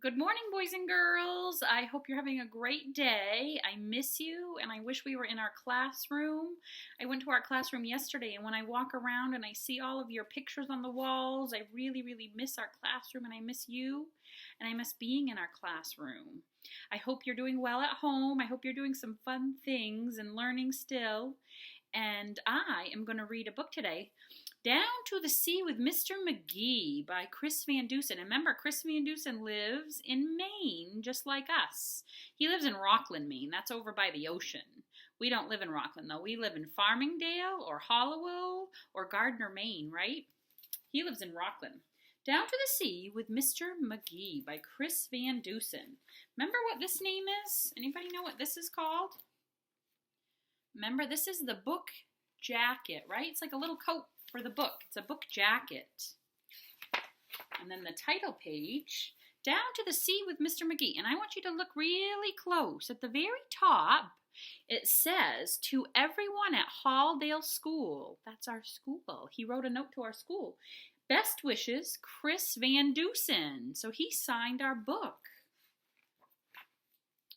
Good morning, boys and girls. I hope you're having a great day. I miss you, and I wish we were in our classroom. I went to our classroom yesterday, and when I walk around and I see all of your pictures on the walls, I really, really miss our classroom, and I miss you, and I miss being in our classroom. I hope you're doing well at home. I hope you're doing some fun things and learning still. And I am going to read a book today, Down to the Sea with Mr. McGee by Chris Van Dusen. And remember, Chris Van Dusen lives in Maine, just like us. He lives in Rockland, Maine. That's over by the ocean. We don't live in Rockland, though. We live in Farmingdale or Hollowell or Gardner, Maine, right? He lives in Rockland. Down to the Sea with Mr. McGee by Chris Van Dusen. Remember what this name is? Anybody know what this is called? Remember, this is the book jacket, right? It's like a little coat for the book. It's a book jacket. And then the title page, Down to the Sea with Mr. McGee. And I want you to look really close. At the very top, it says, to everyone at Halldale School. That's our school. He wrote a note to our school. Best wishes, Chris Van Dusen. So he signed our book.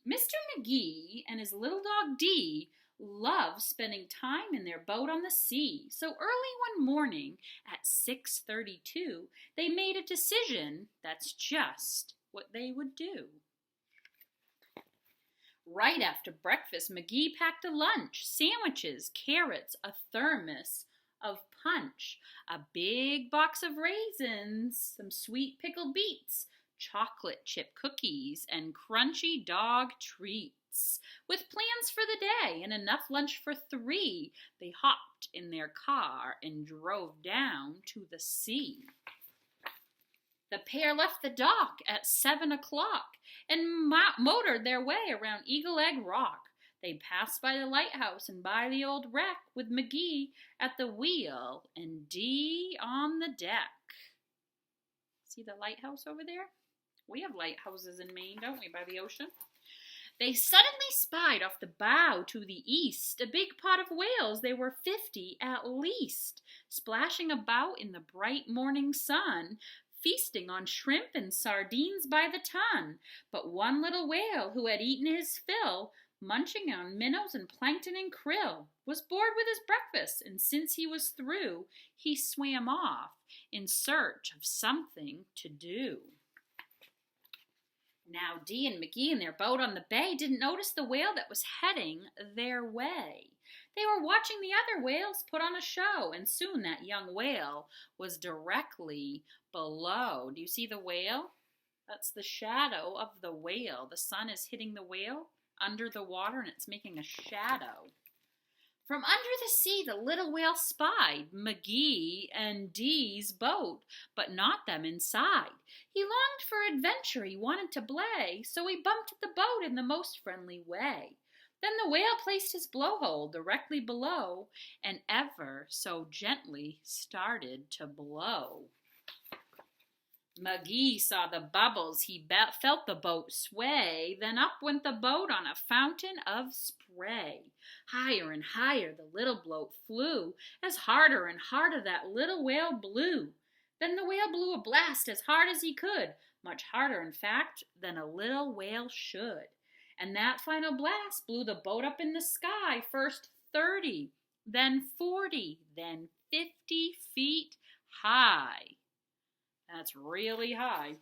Mr. McGee and his little dog Dee love spending time in their boat on the sea. So early one morning at 6:32, they made a decision that's just what they would do. Right after breakfast, McGee packed a lunch, sandwiches, carrots, a thermos of punch, a big box of raisins, some sweet pickled beets, chocolate chip cookies, and crunchy dog treats. With plans for the day and enough lunch for 3, they hopped in their car and drove down to the sea. The pair left the dock at 7 o'clock and motored their way around Eagle Egg Rock. They passed by the lighthouse and by the old wreck with McGee at the wheel and Dee on the deck. See the lighthouse over there? We have lighthouses in Maine, don't we, by the ocean? They suddenly spied off the bow to the east a big pot of whales. They were 50 at least, splashing about in the bright morning sun, feasting on shrimp and sardines by the ton. But one little whale who had eaten his fill, munching on minnows and plankton and krill, was bored with his breakfast, and since he was through, he swam off in search of something to do. Now Dee and McGee in their boat on the bay didn't notice the whale that was heading their way. They were watching the other whales put on a show, and soon that young whale was directly below. Do you see the whale? That's the shadow of the whale. The sun is hitting the whale under the water, and it's making a shadow. From under the sea, the little whale spied McGee and Dee's boat, but not them inside. He longed for adventure, he wanted to play, so he bumped the boat in the most friendly way. Then the whale placed his blowhole directly below, and ever so gently started to blow. McGee saw the bubbles, he felt the boat sway, then up went the boat on a fountain of spray. Higher and higher the little boat flew, as harder and harder that little whale blew. Then the whale blew a blast as hard as he could, much harder, in fact, than a little whale should. And that final blast blew the boat up in the sky, first 30, then 40, then 50 feet high. That's really high.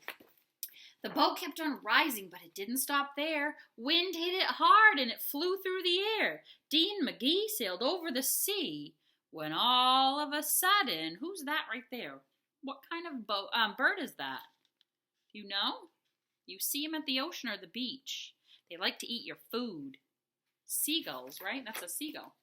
The boat kept on rising, but it didn't stop there. Wind hit it hard, and it flew through the air. Dee and McGee sailed over the sea, when all of a sudden, who's that right there? What kind of bird is that? Do you know? You see them at the ocean or the beach. They like to eat your food. Seagulls, right? That's a seagull.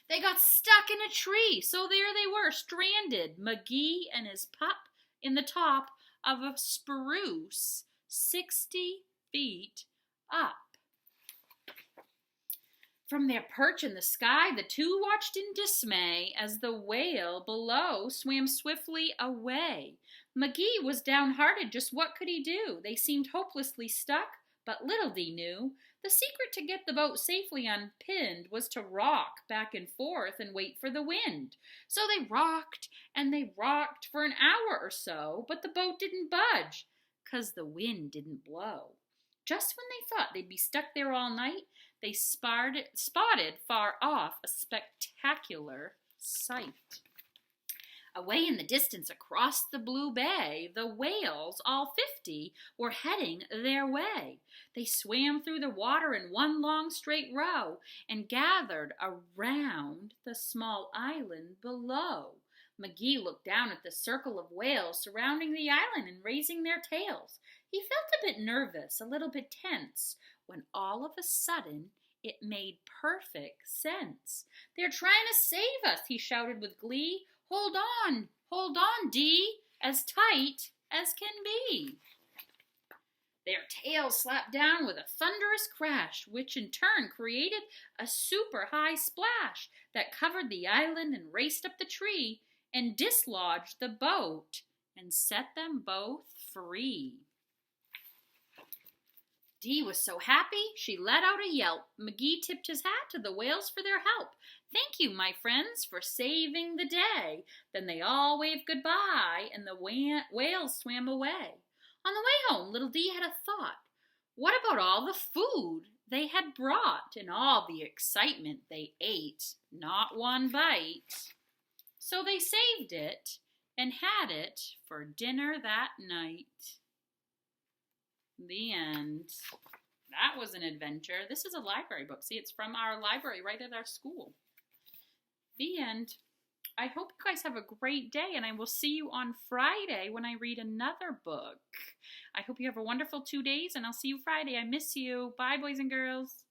They got stuck in a tree, so there they were, stranded, McGee and his pup in the top of a spruce 60 feet up. From their perch in the sky, the two watched in dismay as the whale below swam swiftly away. McGee was downhearted. Just what could he do? They seemed hopelessly stuck, but little Dee knew. The secret to get the boat safely unpinned was to rock back and forth and wait for the wind. So they rocked and they rocked for an hour or so, but the boat didn't budge. 'cause the wind didn't blow. Just when they thought they'd be stuck there all night, they spotted far off a spectacular sight. Away in the distance across the blue bay, the whales, all 50, were heading their way. They swam through the water in one long straight row and gathered around the small island below. McGee looked down at the circle of whales surrounding the island and raising their tails. He felt a bit nervous, a little bit tense, when all of a sudden it made perfect sense. "They're trying to save us," he shouted with glee. Hold on, Dee, as tight as can be." Their tails slapped down with a thunderous crash, which in turn created a super high splash that covered the island and raced up the tree and dislodged the boat and set them both free. Dee was so happy, she let out a yelp. McGee tipped his hat to the whales for their help. "Thank you, my friends, for saving the day." Then they all waved goodbye, and the whales swam away. On the way home, little Dee had a thought. What about all the food they had brought and all the excitement they ate? Not one bite. So they saved it and had it for dinner that night. The end. That was an adventure. This is a library book. See, it's from our library right at our school. The end. I hope you guys have a great day, and I will see you on Friday when I read another book. I hope you have a wonderful 2 days, and I'll see you Friday. I miss you. Bye, boys and girls.